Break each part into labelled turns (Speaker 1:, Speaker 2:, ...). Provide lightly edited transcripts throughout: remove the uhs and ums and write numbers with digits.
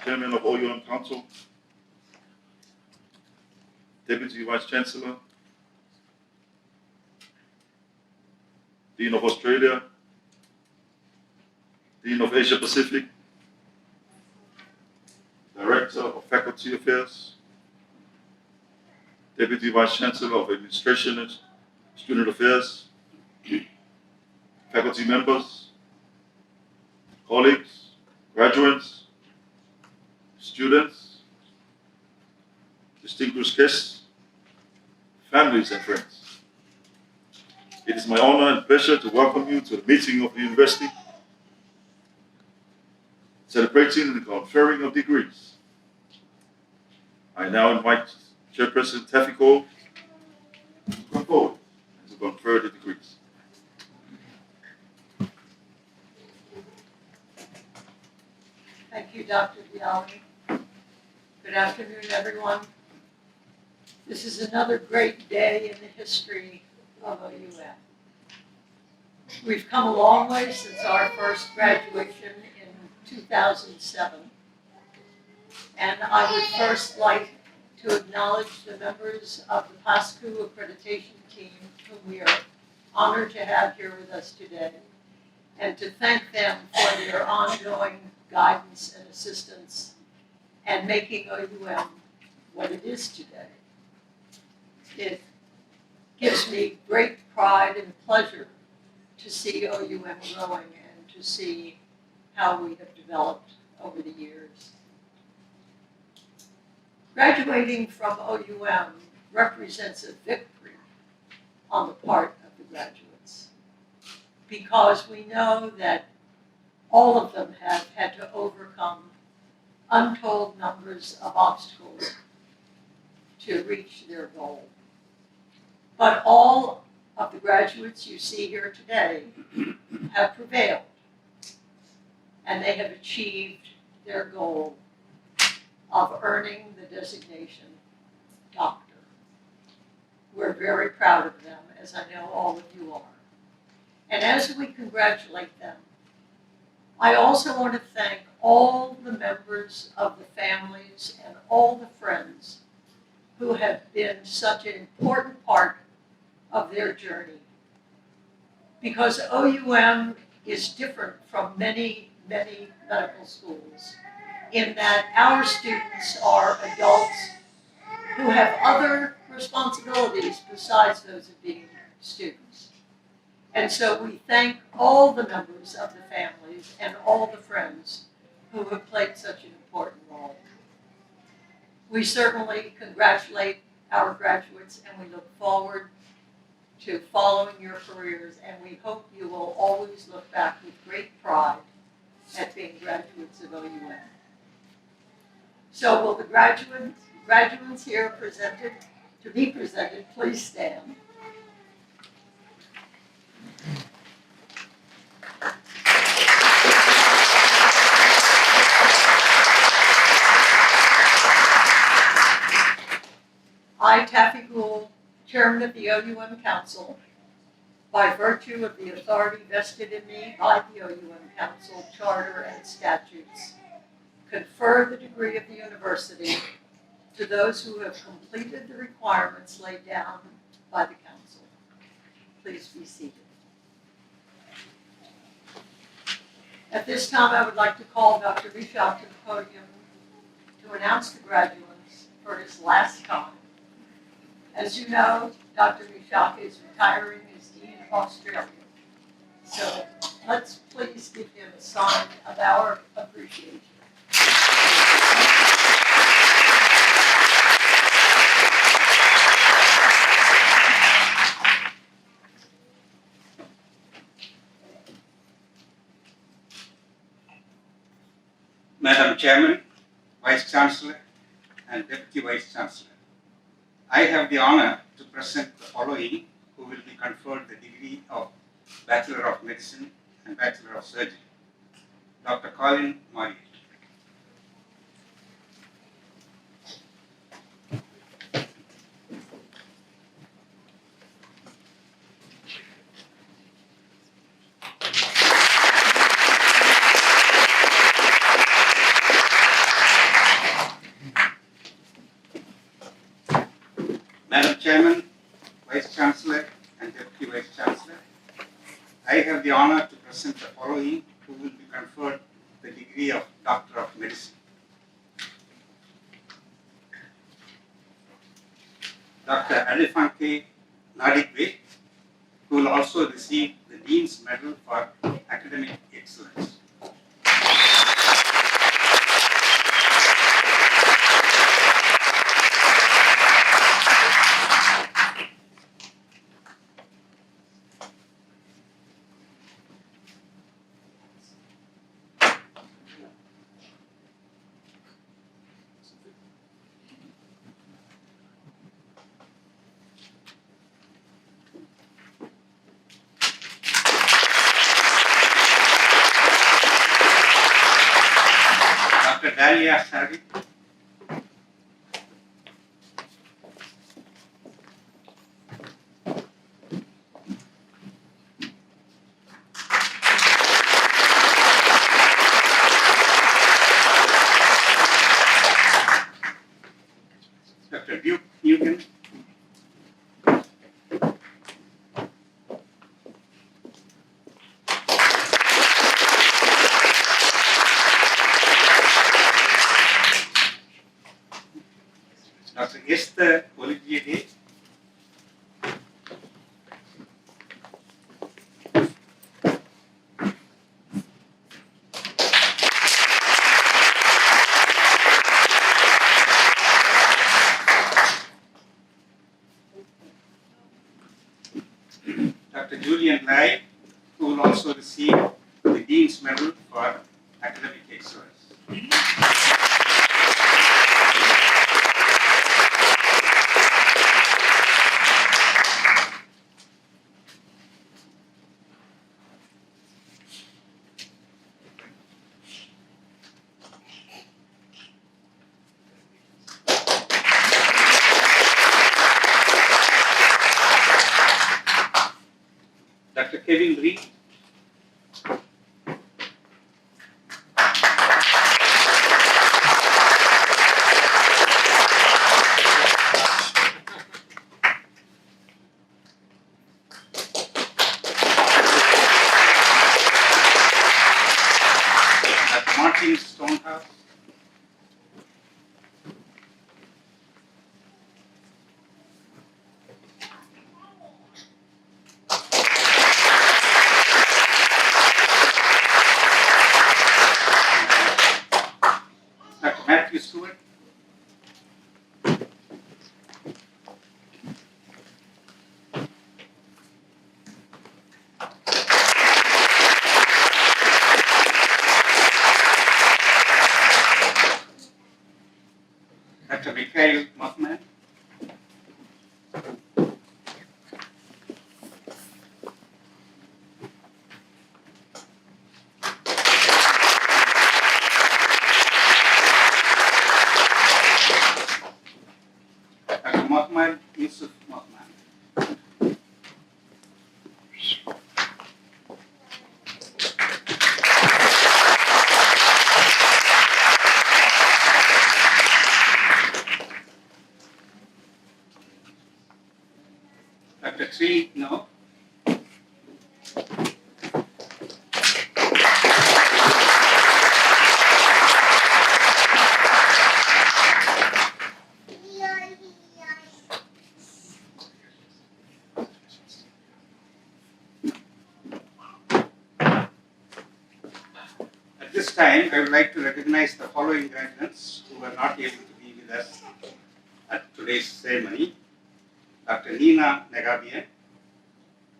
Speaker 1: Chairman of OUM Council, Deputy Vice Chancellor, Dean of Australia, Dean of Asia Pacific, Director of Faculty Affairs, Deputy Vice Chancellor of Administration and Student Affairs, faculty members, colleagues, graduates, students, distinguished guests, families and friends. It is my honor and pleasure to welcome you to the meeting of the University, celebrating the conferring of degrees. I now invite Chairperson Taffy Cole to come forward and to confer the degrees.
Speaker 2: Thank you, Dr. Dialli. Good afternoon, everyone. This is another great day in the history of OUM. We've come a long way since our first graduation in 2007. And I would first like to acknowledge the members of the PASCU accreditation team whom we are honored to have here with us today, and to thank them for their ongoing guidance and assistance and making OUM what it is today. It gives me great pride and pleasure to see OUM growing and to see how we have developed over the years. Graduating from OUM represents a victory on the part of the graduates, because we know that all of them have had to overcome untold numbers of obstacles to reach their goal. But all of the graduates you see here today have prevailed, and they have achieved their goal of earning the designation doctor. We're very proud of them, as I know all of you are. And as we congratulate them, I also want to thank all the members of the families and all the friends who have been such an important part of their journey. Because OUM is different from many, many medical schools in that our students are adults who have other responsibilities besides those of being students. And so we thank all the members of the families and all the friends who have played such an important role. We certainly congratulate our graduates, and we look forward to following your careers, and we hope you will always look back with great pride at being graduates of OUM. So will the graduates here to be presented, please stand. I, Taffy Gould, Chairman of the OUM Council, by virtue of the authority vested in me by the OUM Council Charter and statutes, confer the degree of the university to those who have completed the requirements laid down by the Council. Please be seated. At this time, I would like to call Dr. Vishak to the podium to announce the graduates for his last time. As you know, Dr. Vishak is retiring as Dean of Australia. So let's please give him a sign of our appreciation.
Speaker 3: Madam Chairman, Vice Chancellor, and Deputy Vice Chancellor, I have the honor to present the following who will be conferred the degree of Bachelor of Medicine and Bachelor of Surgery. Dr. Colin Marriott. honor to present the following who will be conferred the degree of Doctor of Medicine. Dr. Alifanke Nadigwe, who will also receive the Dean's Medal for Academic Excellence. Dr. Dalia Sari, Dr. Duke Newton, Dr. Esther Olivier, Dr. Julian Lai, who will also receive the Dean's Medal for Academic Excellence. Dr. Kevin Reed, Dr. Martin Stonehouse, Dr. Matthew Stewart, Dr. Mikhail Mothman, Dr. Mothman Yusuf Mothman, Dr. Tri No, At this time, I would like to recognize the following graduates who were not able to be with us at today's ceremony. Dr. Nina Negabian,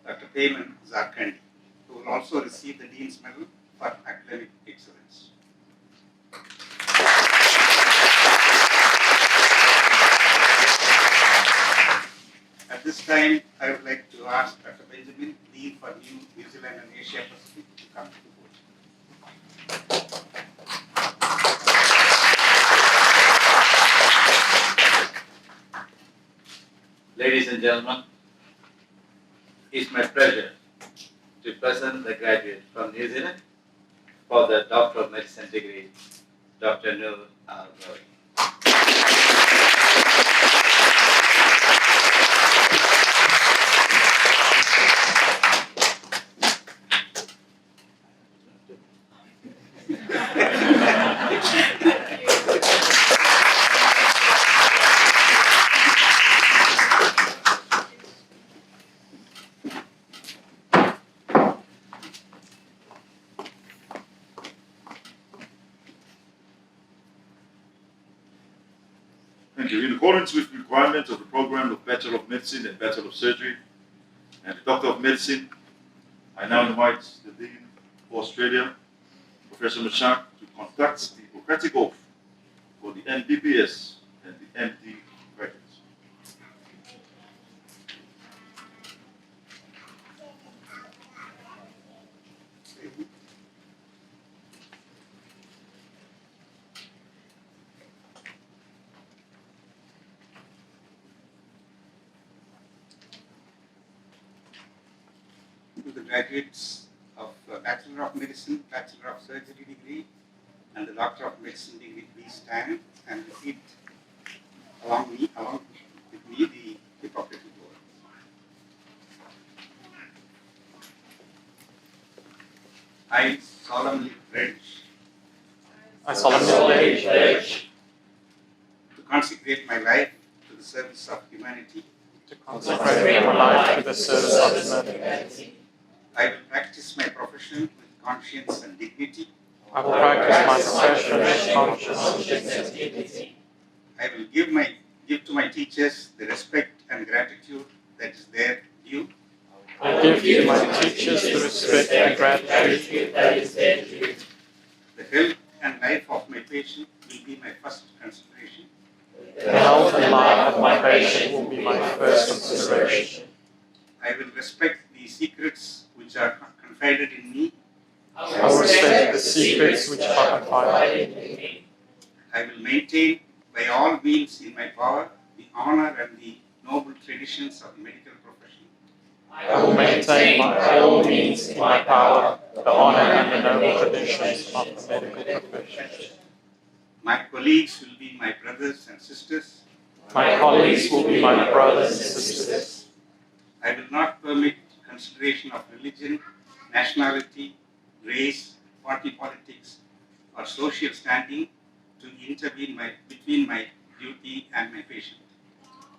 Speaker 3: Dr. Payman Zarkandi, who will also receive the Dean's Medal for Academic Excellence. At this time, I would like to ask Dr. Benjamin, Dean for New Zealand and Asia Pacific, to come to the podium.
Speaker 4: Ladies and gentlemen, it's my pleasure to present the graduate from New Zealand for the Doctor of Medicine degree, Dr. Noor Al-Gawi.
Speaker 1: Thank you. In accordance with the requirements of the program of Bachelor of Medicine and Bachelor of Surgery and the Doctor of Medicine, I now invite the Dean for Australia, Professor Mashak, to conduct the Hippocratic Oath for the MBBS and the MD graduates.
Speaker 3: To the graduates of Bachelor of Medicine, Bachelor of Surgery degree, and the Doctor of Medicine degree, please stand and repeat along with me the Hippocratic Oath. I solemnly pledge
Speaker 5: I solemnly pledge
Speaker 3: to consecrate my life to the service of humanity.
Speaker 5: to consecrate my life to the service of humanity.
Speaker 3: I will practice my profession with conscience and dignity.
Speaker 5: I will practice my profession with conscience and dignity.
Speaker 3: I will give to my teachers the respect and gratitude that is their due.
Speaker 5: I give to my teachers the respect and gratitude that is their due.
Speaker 3: The health and life of my patient will be my first consideration.
Speaker 5: The health and life of my patient will be my first consideration.
Speaker 3: I will respect the secrets which are confided in me.
Speaker 5: I will respect the secrets which are confided in me.
Speaker 3: I will maintain by all means in my power the honor and the noble traditions of the medical profession.
Speaker 5: I will maintain by all means in my power the honor and the noble traditions of the medical profession.
Speaker 3: My colleagues will be my brothers and sisters.
Speaker 5: My colleagues will be my brothers and sisters.
Speaker 3: I will not permit consideration of religion, nationality, race, party politics, or social standing to intervene between my duty and my patient.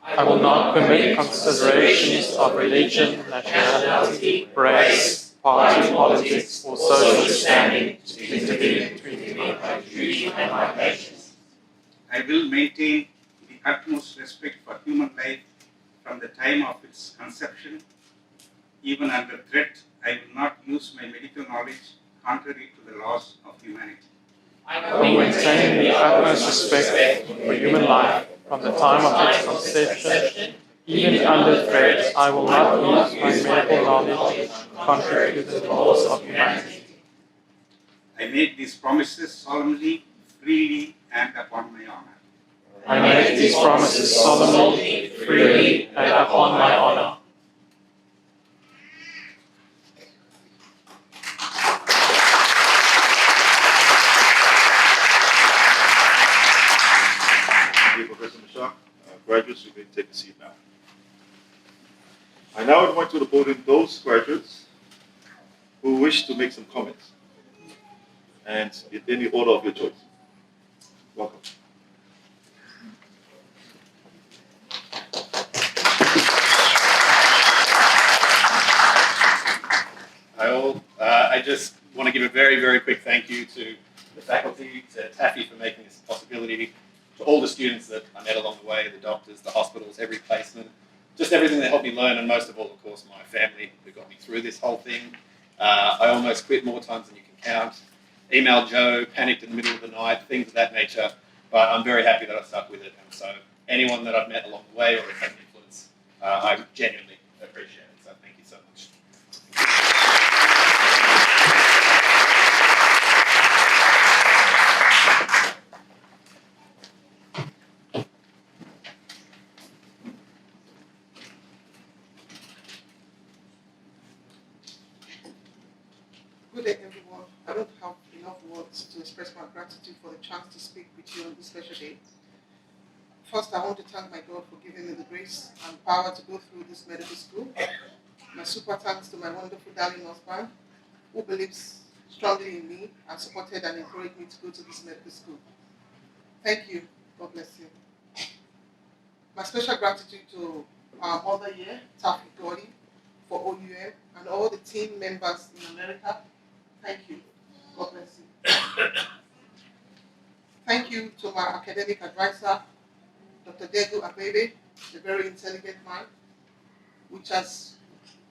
Speaker 5: I will not permit considerations of religion, nationality, race, party politics, or social standing to intervene between my duty and my patients.
Speaker 3: I will maintain the utmost respect for human life from the time of its conception. Even under threat, I will not use my medical knowledge contrary to the laws of humanity.
Speaker 5: I will maintain the utmost respect for human life from the time of its conception. Even under threat, I will not use my medical knowledge contrary to the laws of humanity.
Speaker 3: I make these promises solemnly, freely, and upon my honor.
Speaker 5: I make these promises solemnly, freely, and upon my honor.
Speaker 1: Thank you, Professor Mashak. Graduates, you may take a seat now. I now invite to the podium those graduates who wish to make some comments, and in any order of your choice. Welcome.
Speaker 6: Hi all. I just want to give a very, very quick thank you to the faculty, to Taffy for making this a possibility, to all the students that I met along the way, the doctors, the hospitals, every placement, just everything that helped me learn, and most of all, of course, my family who got me through this whole thing. I almost quit more times than you can count. Emailed Joe, panicked in the middle of the night, things of that nature, but I'm very happy that I stuck with it. And so anyone that I've met along the way or has had an influence, I genuinely appreciate it. So thank you so much.
Speaker 7: Good day, everyone. I don't have enough words to express my gratitude for the chance to speak with you on this special day. First, I want to thank my God for giving me the grace and power to go through this medical school. My super thanks to my wonderful darling husband, who believes strongly in me and supported and encouraged me to go to this medical school. Thank you. God bless you. My special gratitude to our mother here, Taffy Gordy, for OUM, and all the team members in America. Thank you. God bless you. Thank you to my academic advisor, Dr. Degu Abebe, a very intelligent man, which has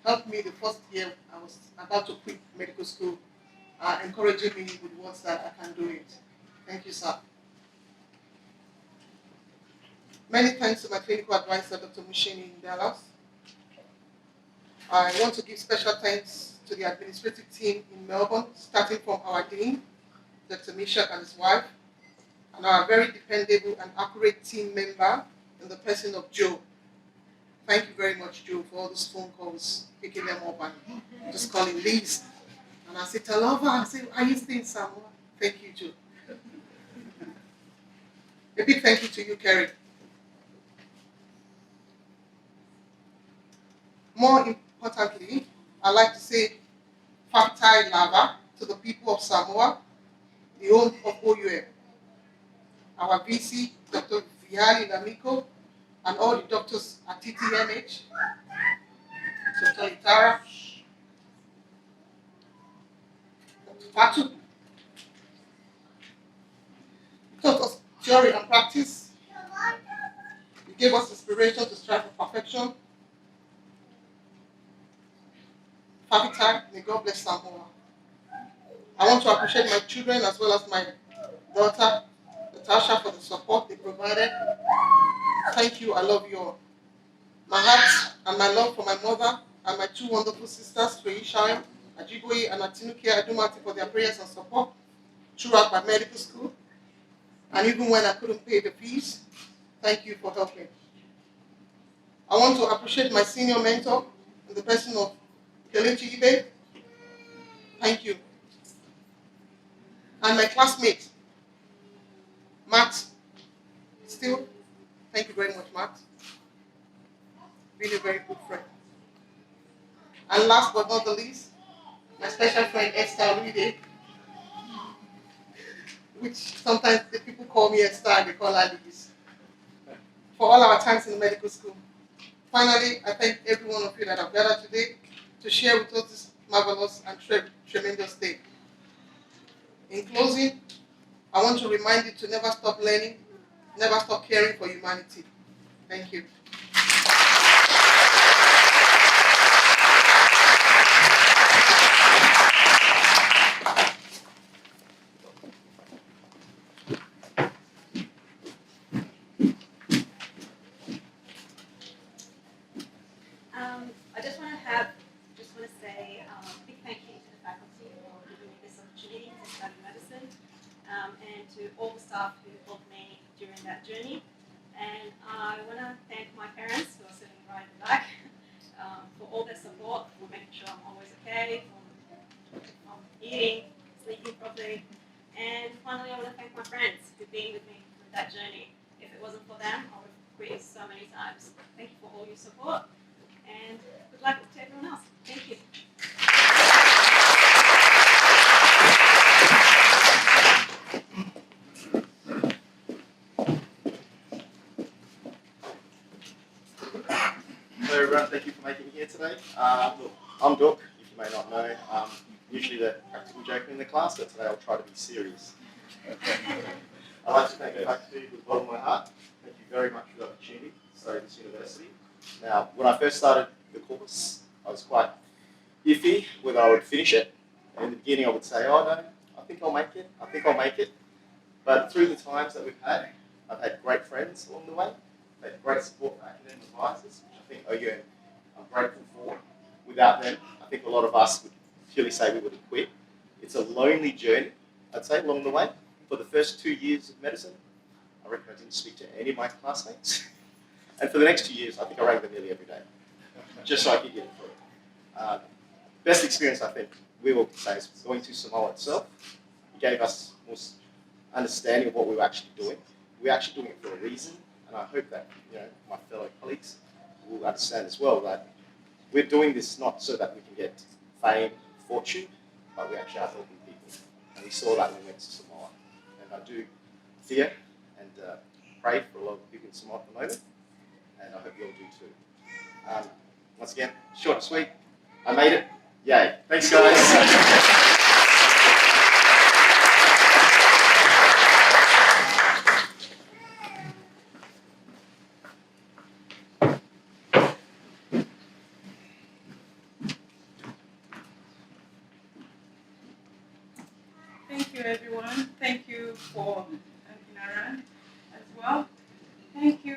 Speaker 7: helped me the first year I was about to quit medical school, encouraging me with words that I can do it. Thank you, sir. Many thanks to my clinical advisor, Dr. Mushini in Dallas. I want to give special thanks to the administrative team in Melbourne, starting from our dean, Dr. Mishak and his wife, and our very dependable and accurate team member in the person of Joe. Thank you very much, Joe, for all those phone calls, picking them up and just calling Liz. And I said, Talova, I said, are you staying somewhere? Thank you, Joe. A big thank you to you, Kerry. More importantly, I'd like to say Fatai Lava to the people of Samoa, the home of OUM, our VC, Dr. Viali Lamiko, and all the doctors at TTMH, Dr. Itara, Dr. Fatu. You taught us theory and practice. You gave us inspiration to strive for perfection. Fatai, may God bless Samoa. I want to appreciate my children as well as my daughter, Natasha, for the support they provided. Thank you, I love you all. My heart and my love for my mother and my two wonderful sisters, Toyishaya, Ajiboye, and Atinuke Adumati, for their prayers and support throughout my medical school. And even when I couldn't pay the fees, thank you for helping. I want to appreciate my senior mentor in the person of Kelechi Ibe. Thank you. And my classmate, Matt Steele. Thank you very much, Matt. Really a very good friend. And last but not the least, my special friend Esther Ride, which sometimes the people call me Esther and they call her Liz, for all our times in the medical school. Finally, I thank every one of you that have gathered today to share with us this marvelous and tremendous day. In closing, I want to remind you to never stop learning, never stop caring for humanity. Thank you.
Speaker 8: I just want to say a big thank you to the faculty for giving me this opportunity to study medicine, and to all the staff who helped me during that journey. And I want to thank my parents who are sitting right in the back for all their support, for making sure I'm always okay, for eating, sleeping properly. And finally, I want to thank my friends who've been with me through that journey. If it wasn't for them, I would have quit so many times. Thank you for all your support, and good luck to everyone else. Thank you.
Speaker 9: Hello everyone, thank you for making it here today. Look, I'm Dook, if you may not know. Usually the practical joker in the class, but today I'll try to be serious. I'd like to thank the faculty with the bottom of my heart. Thank you very much for the opportunity to study at this university. Now, when I first started the course, I was quite iffy whether I would finish it. And in the beginning I would say, oh no, I think I'll make it, I think I'll make it. But through the times that we've had, I've had great friends along the way. I've had great support from academic advisors, which I think OUM I'm grateful for. Without them, I think a lot of us would purely say we would have quit. It's a lonely journey, I'd say, along the way. For the first 2 years of medicine, I reckon I didn't speak to any of my classmates. And for the next 2 years, I think I rang them nearly every day, just so I could get it through. Best experience, I think, we will say, is going to Samoa itself. It gave us more understanding of what we were actually doing. We were actually doing it for a reason, and I hope that my fellow colleagues will understand as well that we're doing this not so that we can get fame, fortune, but we actually are helping people. And we saw that when we went to Samoa. And I do fear and pray for a lot of people in Samoa at the moment, and I hope you all do too. Once again, short and sweet, I made it. Yay. Thanks, guys.
Speaker 10: you, everyone. Thank you for Naran as well. Thank you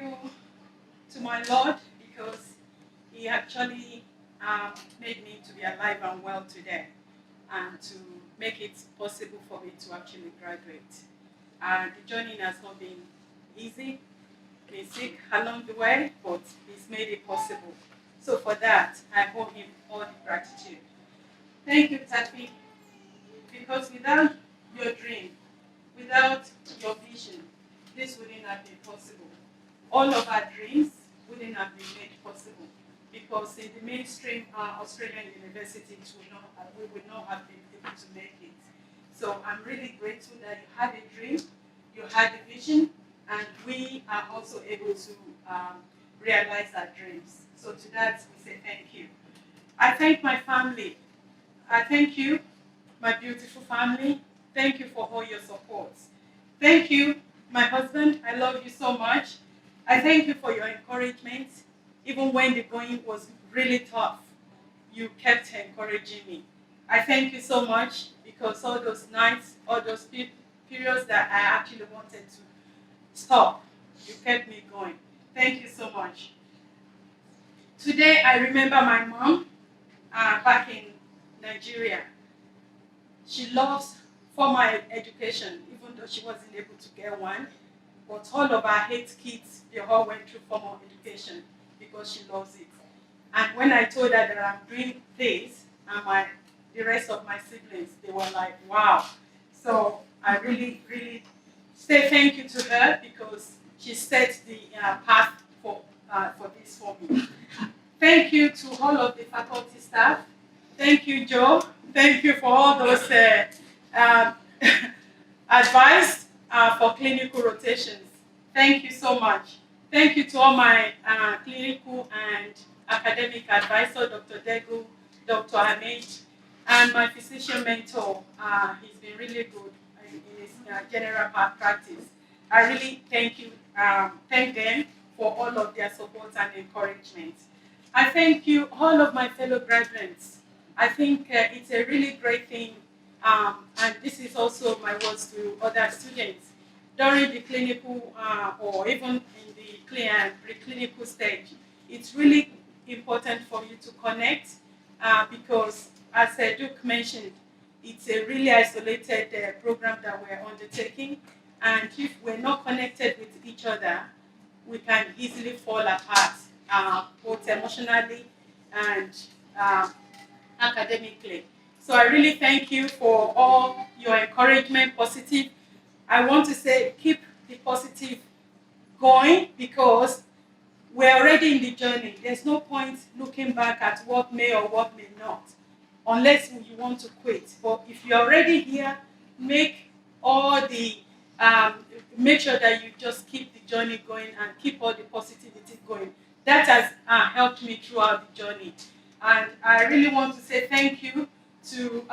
Speaker 10: to my Lord because He actually made me to be alive and well today and to make it possible for me to actually graduate. The journey has not been easy, been sick along the way, but He's made it possible. So for that, I owe Him all the gratitude. Thank you, Tafi, because without your dream, without your vision, this wouldn't have been possible. All of our dreams wouldn't have been made possible because in the mainstream Australian universities, we would not have been able to make it. So I'm really grateful that you had a dream, you had a vision, and we are also able to realize our dreams. So to that, we say thank you. I thank my family. I thank you, my beautiful family. Thank you for all your support. Thank you, my husband. I love you so much. I thank you for your encouragement. Even when the going was really tough, you kept encouraging me. I thank you so much because all those nights, all those periods that I actually wanted to stop, you kept me going. Thank you so much. Today, I remember my mom back in Nigeria. She loves formal education, even though she wasn't able to get one. But all of our 8 kids, they all went through formal education because she loves it. And when I told her that I'm doing this, and the rest of my siblings, they were like, wow. So I really, really say thank you to her because she set the path for this for me. Thank you to all of the faculty staff. Thank you, Joe. Thank you for all those advice for clinical rotations. Thank you so much. Thank you to all my clinical and academic advisor, Dr. Degu, Dr. Hamid, and my physician mentor. He's been really good in his general practice. I really thank them for all of their support and encouragement. I thank you, all of my fellow graduates. I think it's a really great thing, and this is also my words to other students. During the clinical or even in the preclinical stage, it's really important for you to connect because, as Duke mentioned, it's a really isolated program that we're undertaking, and if we're not connected with each other, we can easily fall apart, both emotionally and academically. So I really thank you for all your encouragement, positive. I want to say keep the positive going because we're already in the journey. There's no point looking back at what may or what may not, unless you want to quit. But if you're already here, make sure that you just keep the journey going and keep all the positivity going. That has helped me throughout the journey. And I really want to say thank you to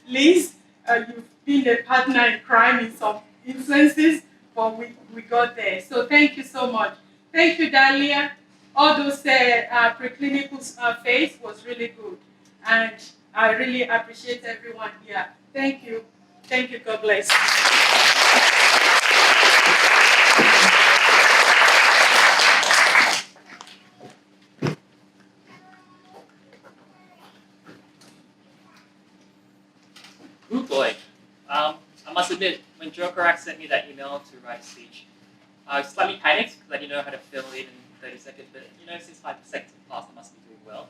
Speaker 10: Liz. You've been a partner in crime in some instances, but we got there. So thank you so much. Thank you, Dahlia. All those preclinical phase was really good. And I really appreciate everyone here. Thank you. Thank you. God bless.
Speaker 5: Good boy. I must admit, when Joe Karak sent me that email to write a speech, I was slightly panicked because I didn't know how to fill it in 30 seconds, but since 5 seconds have passed, I must be doing well.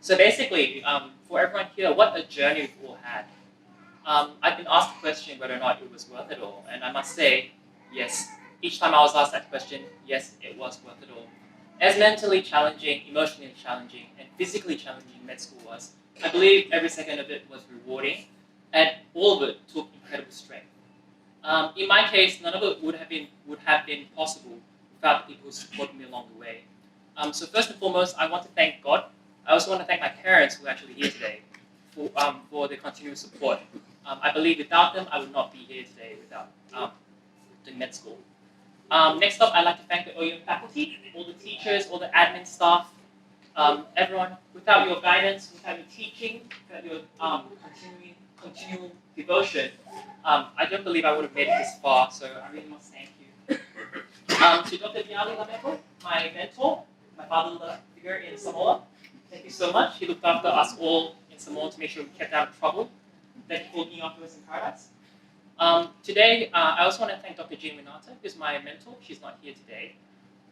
Speaker 5: So basically, for everyone here, what a journey we've all had. I've been asked the question whether or not it was worth it all, and I must say, yes. Each time I was asked that question, yes, it was worth it all. As mentally challenging, emotionally challenging, and physically challenging med school was, I believe every second of it was rewarding, and all of it took incredible strength. In my case, none of it would have been possible without the people who supported me along the way. So first and foremost, I want to thank God. I also want to thank my parents who are actually here today for their continuous support. I believe without them, I would not be here today without doing med school. Next up, I'd like to thank the OUM faculty, all the teachers, all the admin staff, everyone. Without your guidance, without your teaching, without your continual devotion, I don't believe I would have made it this far, so I really must thank you. To Dr. Biali Lameko, my mentor, my father figure in Samoa, thank you so much. He looked after us all in Samoa to make sure we kept out of trouble. Thank you for looking after us in paradise. Today, I also want to thank Dr. Jean Minata, who's my mentor. She's not here today.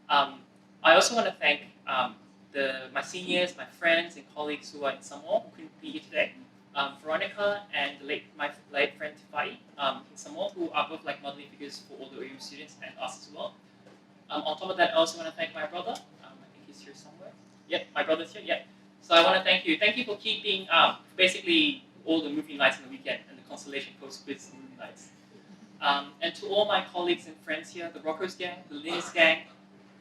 Speaker 5: I also want to thank my seniors, my friends and colleagues who are in Samoa who couldn't be here today. Veronica and my late friend Tifai in Samoa, who are both like modeling figures for all the OU students and us as well. On top of that, I also want to thank my brother. I think he's here somewhere. Yep, my brother's here. Yep. So I want to thank you. Thank you for keeping basically all the movie nights on the weekend and the Constellation Coast quiz movie nights. And to all my colleagues and friends here, the Rockers gang, the Linus gang,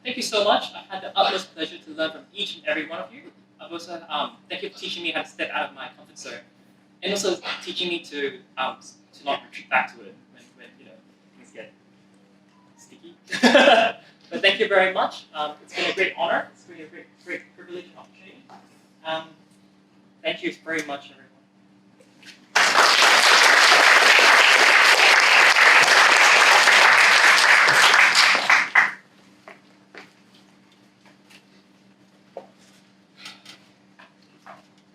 Speaker 5: thank you so much. I've had the utmost pleasure to learn from each and every one of you. I've also thank you for teaching me how to step out of my comfort zone, and also teaching me to not retreat back to it when things get sticky. But thank you very much. It's been a great honor. It's been a great privilege and opportunity. Thank you very much, everyone.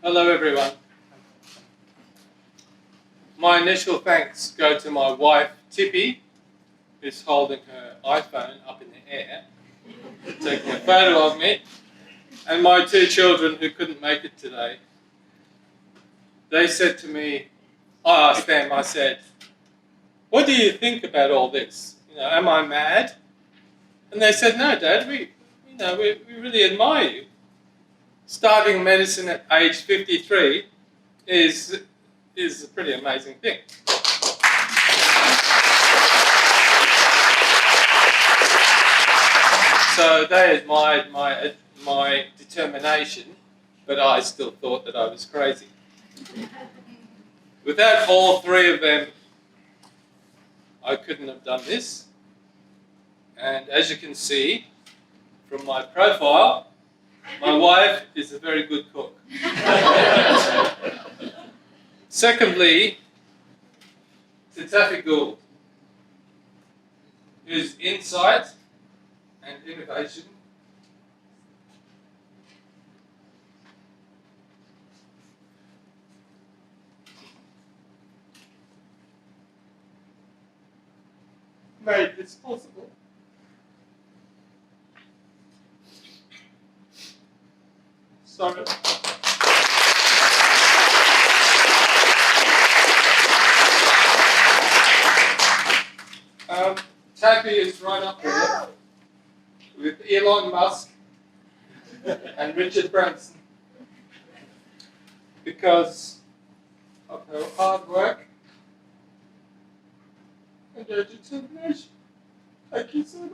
Speaker 11: Hello everyone. My initial thanks go to my wife Tippy, who's holding her iPhone up in the air, taking a photo of me, and my two children who couldn't make it today. They said to me, I asked them, I said, what do you think about all this? Am I mad? And they said, no Dad, we really admire you. Starting medicine at age 53 is a pretty amazing thing. So they admired my determination, but I still thought that I was crazy. Without all three of them, I couldn't have done this. And as you can see from my profile, my wife is a very good cook. Secondly, to Taffy Gould, whose insight and innovation made this possible. Sorry. Taffy is right up there with Elon Musk and Richard Branson because of her hard work and her determination. Thank you so much.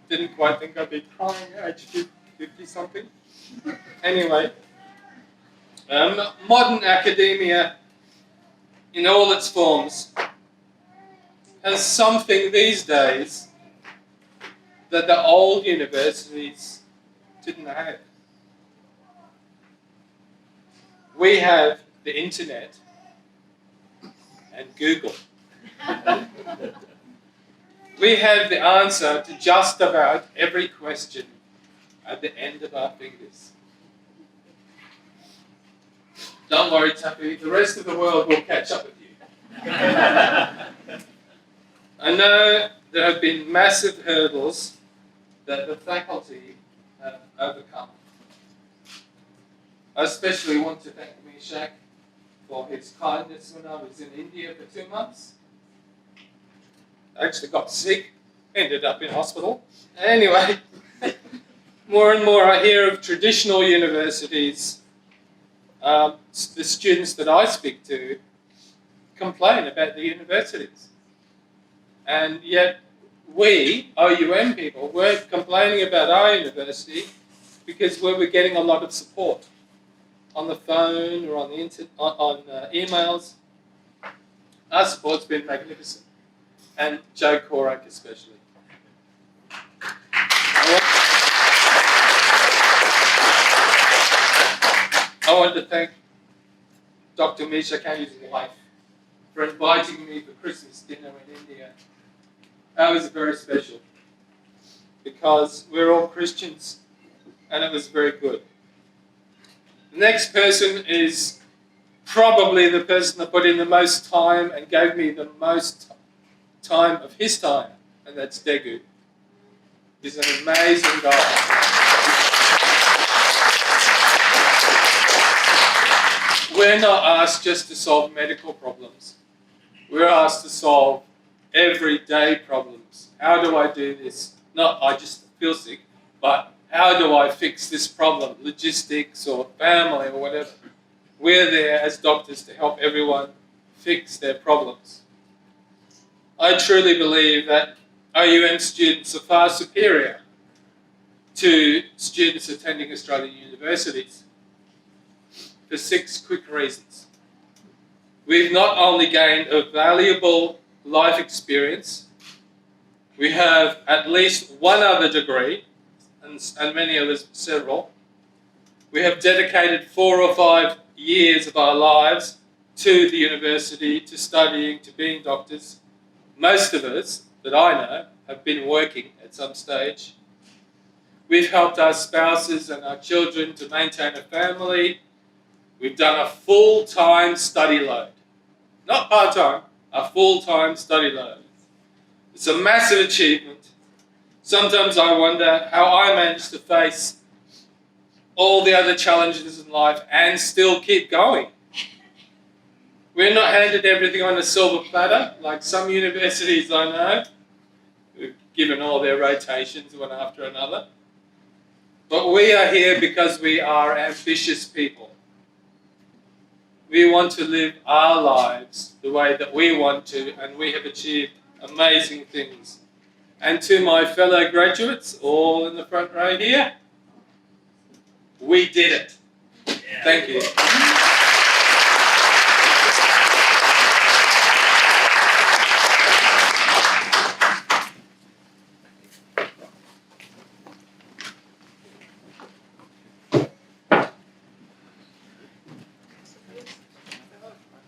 Speaker 11: Didn't quite think I'd be crying at age 50 something. Anyway, modern academia in all its forms has something these days that the old universities didn't have. We have the internet and Google. We have the answer to just about every question at the end of our fingers. Don't worry, Taffy, the rest of the world will catch up with you. I know there have been massive hurdles that the faculty have overcome. I especially want to thank Mishak for his kindness when I was in India for 2 months. I actually got sick, ended up in hospital. Anyway, more and more I hear of traditional universities. The students that I speak to complain about the universities. And yet we, OUM people, weren't complaining about our university because we were getting a lot of support on the phone or on the emails. Our support's been magnificent. And Joe Korak especially. I want to thank Dr. Meshach and his wife for inviting me for Christmas dinner in India. That was very special because we're all Christians and it was very good. The next person is probably the person that put in the most time and gave me the most time of his time, and that's Degu. He's an amazing guy. We're not asked just to solve medical problems. We're asked to solve everyday problems. How do I do this? Not I just feel sick, but how do I fix this problem? Logistics or family or whatever. We're there as doctors to help everyone fix their problems. I truly believe that OUM students are far superior to students attending Australian universities for 6 quick reasons. We've not only gained a valuable life experience, we have at least one other degree, and many of us several. We have dedicated 4 or 5 years of our lives to the university, to studying, to being doctors. Most of us that I know have been working at some stage. We've helped our spouses and our children to maintain a family. We've done a full-time study load. Not part-time, a full-time study load. It's a massive achievement. Sometimes I wonder how I managed to face all the other challenges in life and still keep going. We're not handed everything on a silver platter, like some universities I know, who've given all their rotations one after another. But we are here because we are ambitious people. We want to live our lives the way that we want to, and we have achieved amazing things. And to my fellow graduates, all in the front row here, we did it. Thank you.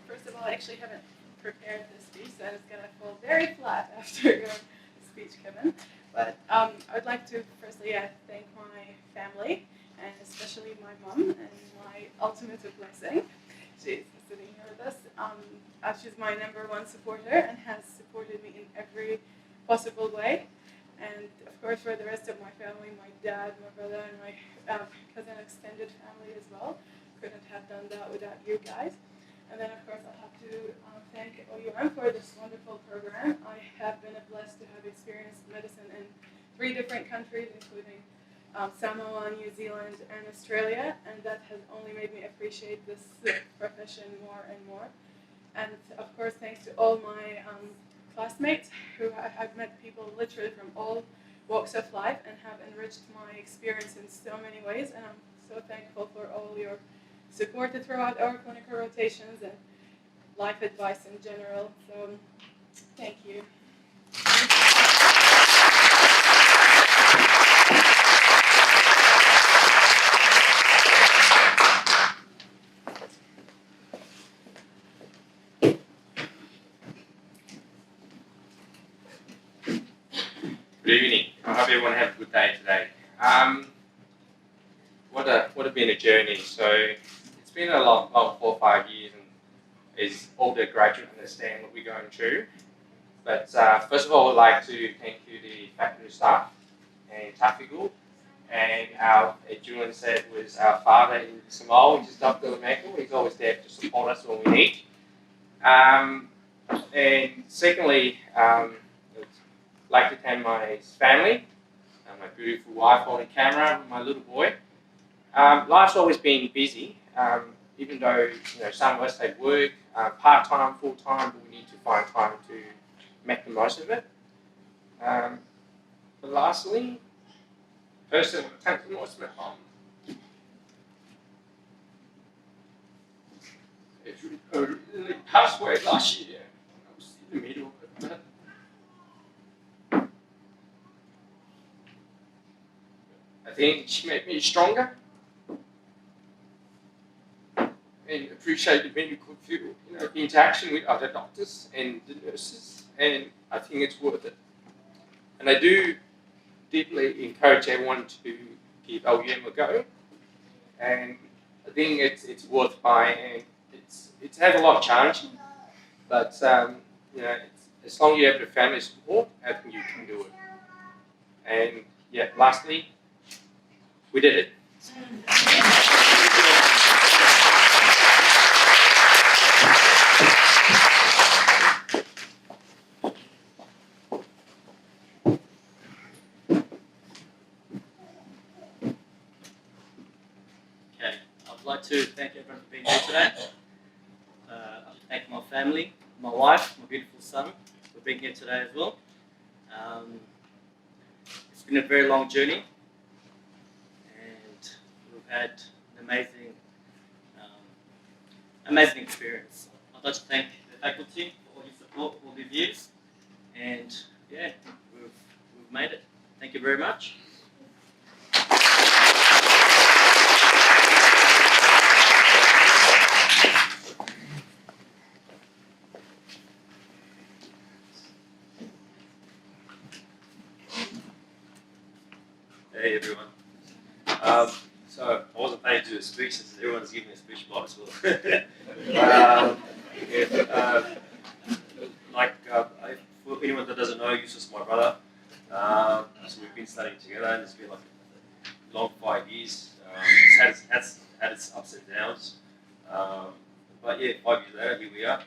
Speaker 10: First of all, I actually haven't prepared this speech, so it's going to fall very flat after your speech, Kevin. But I would like to firstly thank my family, and especially my mum, and my ultimate blessing. She's sitting here with us. She's my #1 supporter and has supported me in every possible way. And of course, for the rest of my family, my dad, my brother, and my cousin extended family as well. Couldn't have done that without you guys. And then, of course, I'll have to thank OUM for this wonderful program. I have been blessed to have experienced medicine in 3 different countries, including Samoa, New Zealand, and Australia, and that has only made me appreciate this profession more and more. And, of course, thanks to all my classmates, who I've met people literally from all walks of life and have enriched my experience in so many ways, and I'm so thankful for all your support throughout our clinical rotations and life advice in general. So, thank you.
Speaker 12: Good evening. I hope everyone had a good day today. What a been a journey. So it's been a long 4 or 5 years, and as all the graduates understand what we're going through. But first of all, I'd like to thank you, the faculty staff and Tafigu, and our, as Julian said, was our father in Samoa, which is Dr. Lemeko. He's always there to support us when we need. And secondly, I'd like to thank my family, my beautiful wife holding camera, my little boy. Life's always been busy, even though some of us have work, part-time, full-time, but we need to find time to make the most of it. But lastly, first I want to thank the most my mom. She passed away last year. I was in the middle of it. I think she made me stronger. and appreciate the medical field, the interaction with other doctors and the nurses, and I think it's worth it. And I do deeply encourage everyone to give OUM a go, and I think it's worth buying, and it has a lot of challenges, but as long as you have the family support, I think you can do it. And yeah, lastly, we did it.
Speaker 13: Okay, I'd like to thank everyone for being here today. I'd like to thank my family, my wife, my beautiful son for being here today as well. It's been a very long journey, and we've had an amazing experience. I'd like to thank the faculty for all your support all these years, and yeah, we've made it. Thank you very much.
Speaker 14: Hey everyone. So I wasn't planning to do a speech since everyone's giving a speech might as well. For anyone that doesn't know, Yusuf's is my brother. So we've been studying together, and it's been like a long 5 years. It's had its ups and downs. But yeah, 5 years later, here we are.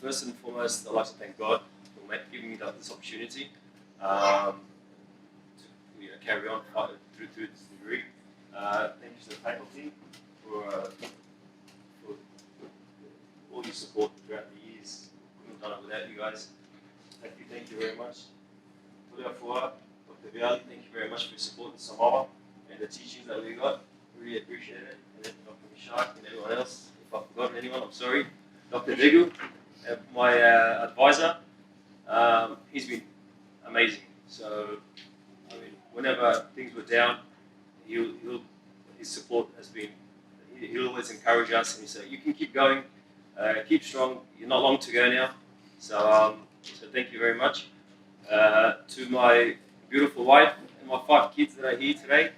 Speaker 14: First and foremost, I'd like to thank God for giving me this opportunity. Carry on through this degree. Thank you to the faculty for all your support throughout the years. Couldn't have done it without you guys. Thank you very much. Dr. Viali, thank you very much for your support in Samoa and the teachings that we got. Really appreciate it. And then Dr. Mishak and everyone else. If I've forgotten anyone, I'm sorry. Dr. Degu, my advisor, he's been amazing. So whenever things were down, his support has been, he'll always encourage us and he said, you can keep going, keep strong, you're not long to go now. So thank you very much. To my beautiful wife and my 5 kids that are here today,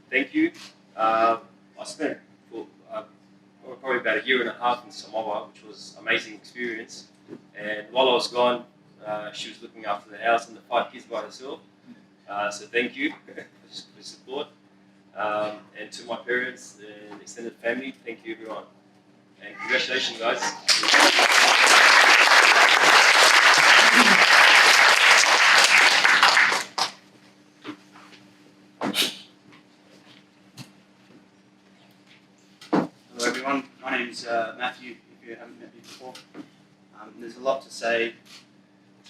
Speaker 14: thank you. I spent probably about 1.5 years in Samoa, which was an amazing experience. And while I was gone, she was looking after the house and the 5 kids by herself. So thank you for the support. And to my parents and extended family, thank you everyone. And congratulations guys.
Speaker 15: Hello everyone, my name's Matthew, if you haven't met me before. There's a lot to say,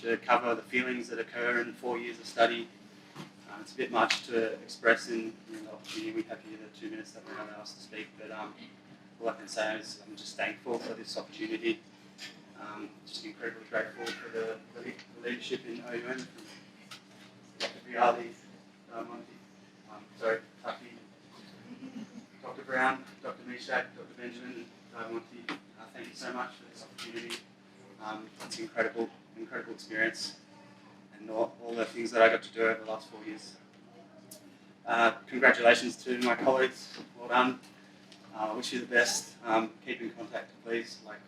Speaker 15: to cover the feelings that occur in 4 years of study. It's a bit much to express in the opportunity we have here, the 2 minutes that we're allowed us to speak, but all I can say is I'm just thankful for this opportunity. Just incredibly grateful for the leadership in OUM, from Dr. Viali, Taki, Dr. Brown, Dr. Mishak, Dr. Benjamin, Monty. Thank you so much for this opportunity. It's an incredible experience, and all the things that I got to do over the last 4 years. Congratulations to my colleagues. Well done. I wish you the best. Keep in contact, please. Like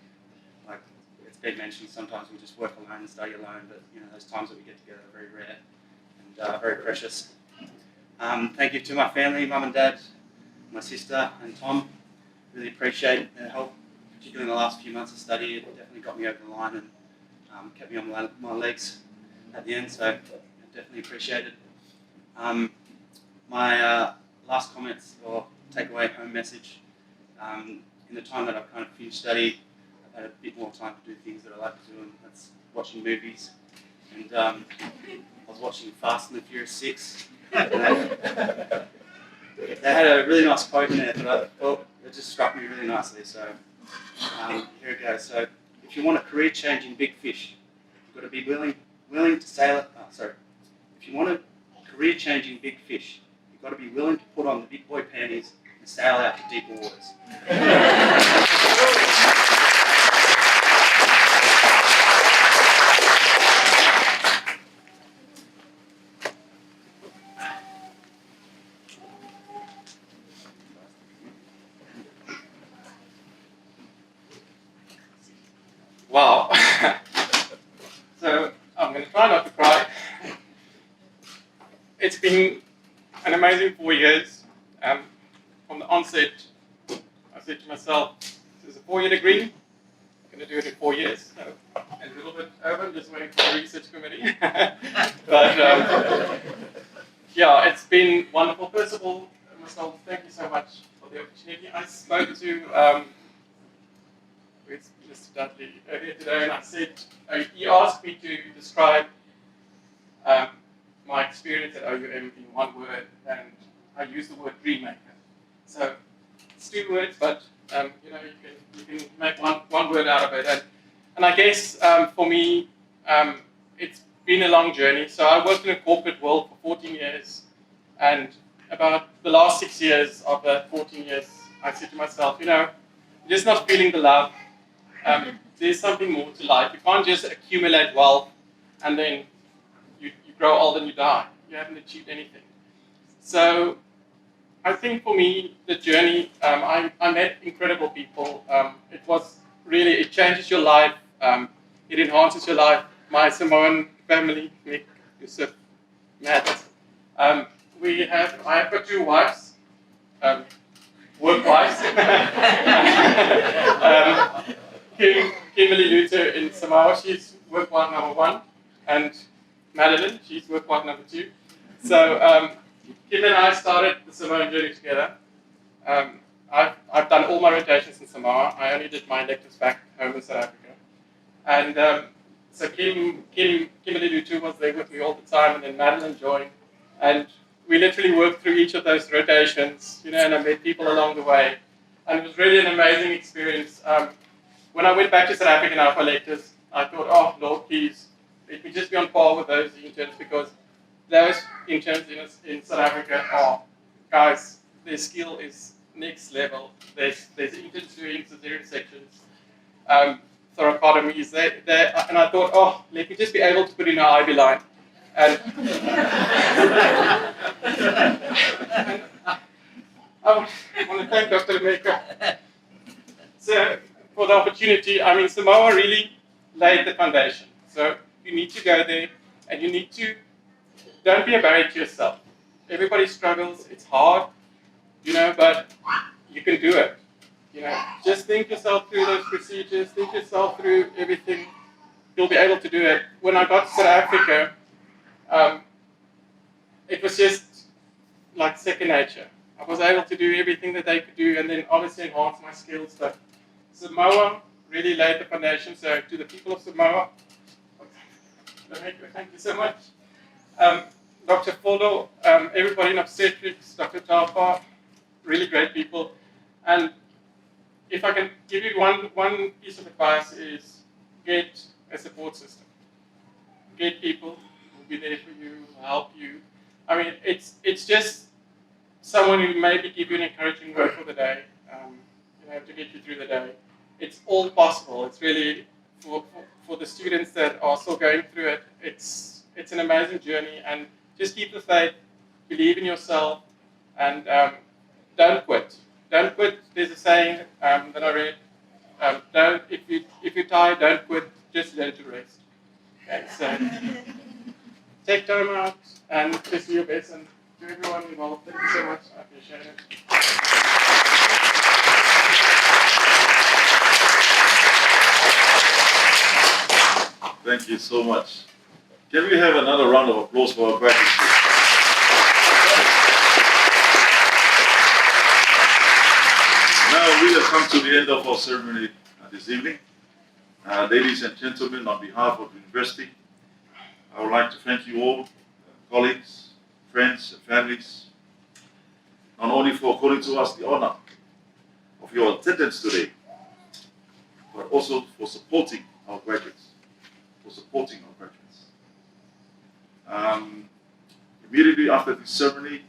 Speaker 15: it's been mentioned, sometimes we just work alone and study alone, but those times that we get together are very rare and very precious. Thank you to my family, mum and dad, my sister and Tom. Really appreciate their help, particularly in the last few months of study. It definitely got me over the line and kept me on my legs at the end, so I definitely appreciate it. My last comments or takeaway home message, in the time that I've kind of finished study, I've had a bit more time to do things that I like to do, and that's watching movies. And I was watching Fast and the Furious 6. They had a really nice quote in there, but I thought it just struck me really nicely. So here it goes. So if you want a career-changing big fish, you've got to be willing to sail it. If you want a career-changing big fish, you've got to be willing to put on the big boy panties and sail out to deeper waters.
Speaker 11: Wow. So I'm going to try not to cry. It's been an amazing 4 years. From the onset, I said to myself, this is a 4-year degree. I'm going to do it in 4 years. So a little bit over, I'm just waiting for the research committee. But yeah, it's been wonderful. First of all, myself, thank you so much for the opportunity. I spoke to with Mr. Dudley earlier today, and I said, he asked me to describe my experience at OUM in one word, and I used the word dream maker. So it's 2 words, but you can make one word out of it. And I guess for me, it's been a long journey. So I worked in a corporate world for 14 years, and about the last 6 years of that 14 years, I said to myself, I'm just not feeling the love. There's something more to life. You can't just accumulate wealth and then you grow old and you die. You haven't achieved anything. So I think for me, the journey, I met incredible people. It changes your life. It enhances your life. My Samoan family, Nick, Yusuf, Matt. I have got 2 wives, work wives. Kimberly Luther in Samoa, she's work wife number 1, and Madeline, she's work wife number 2. So Kim and I started the Samoan journey together. I've done all my rotations in Samoa. I only did my electives back home in South Africa. And so Kimberly Luther was there with me all the time, and then Madeline joined. And we literally worked through each of those rotations, and I met people along the way. And it was really an amazing experience. When I went back to South Africa now for electives, I thought, oh, Lord, please, let me just be on par with those interns, because those interns in South Africa are, guys, their skill is next level. There's interns doing cesarean sections, thoracotomies, and I thought, oh, let me just be able to put in an IV line. And I want to thank Dr. Lemeka. So, for the opportunity, Samoa really laid the foundation. So you need to go there, and you need to, don't be a barrier to yourself. Everybody struggles, it's hard, but you can do it. Just think yourself through those procedures, think yourself through everything, you'll be able to do it. When I got to South Africa, it was just like second nature. I was able to do everything that they could do, and then obviously enhance my skills. But Samoa really laid the foundation. So to the people of Samoa, thank you so much. Dr. Folo, everybody in obstetrics, Dr. Taufa, really great people. And if I can give you one piece of advice is get a support system. Get people who will be there for you, help you. It's just someone who maybe give you an encouraging word for the day, to get you through the day. It's all possible. It's really, for the students that are still going through it, it's an amazing journey, and just keep the faith, believe in yourself, and don't quit. Don't quit. There's a saying that I read, if you're tired, don't quit, just learn to rest. Okay, so take time out and just do your best, and to everyone involved, thank you so much. I appreciate it.
Speaker 1: Thank you so much. Can we have another round of applause for our graduates? Now we have come to the end of our ceremony this evening. Ladies and gentlemen, on behalf of the university, I would like to thank you all, colleagues, friends, and families, not only for according to us the honor of your attendance today, but also for supporting our graduates. Immediately after the ceremony,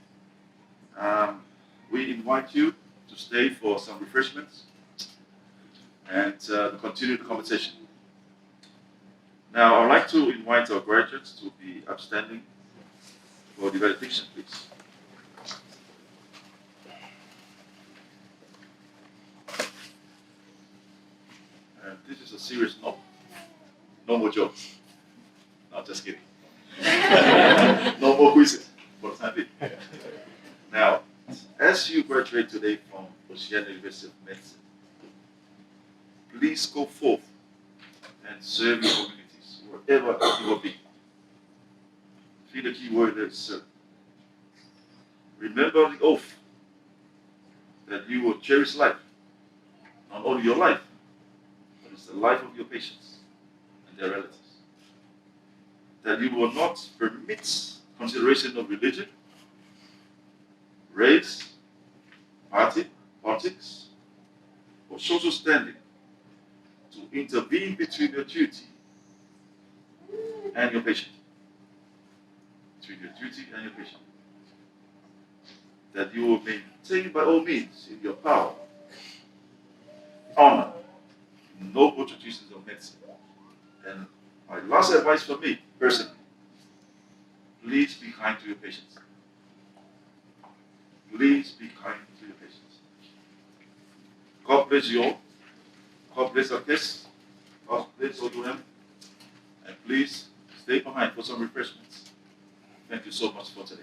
Speaker 1: we invite you to stay for some refreshments and continue the conversation. Now, I'd like to invite our graduates to be upstanding for the valediction, please. And this is a serious note. No more jokes. No, just kidding. No more quizzes for the time being. Now, as you graduate today from Oceana University of Medicine, please go forth and serve your communities wherever you will be. See the key word there is serve. Remember the oath that you will cherish life, not only your life, but it's the life of your patients and their relatives. That you will not permit consideration of religion, race, party, politics, or social standing to intervene between your duty and your patient. Between your duty and your patient. That you will maintain by all means in your power, honor, noble traditions of medicine. And my last advice for me, personally, please be kind to your patients. Please be kind to your patients. God bless you all. God bless our guests. God bless OUM. And please stay behind for some refreshments. Thank you so much for today.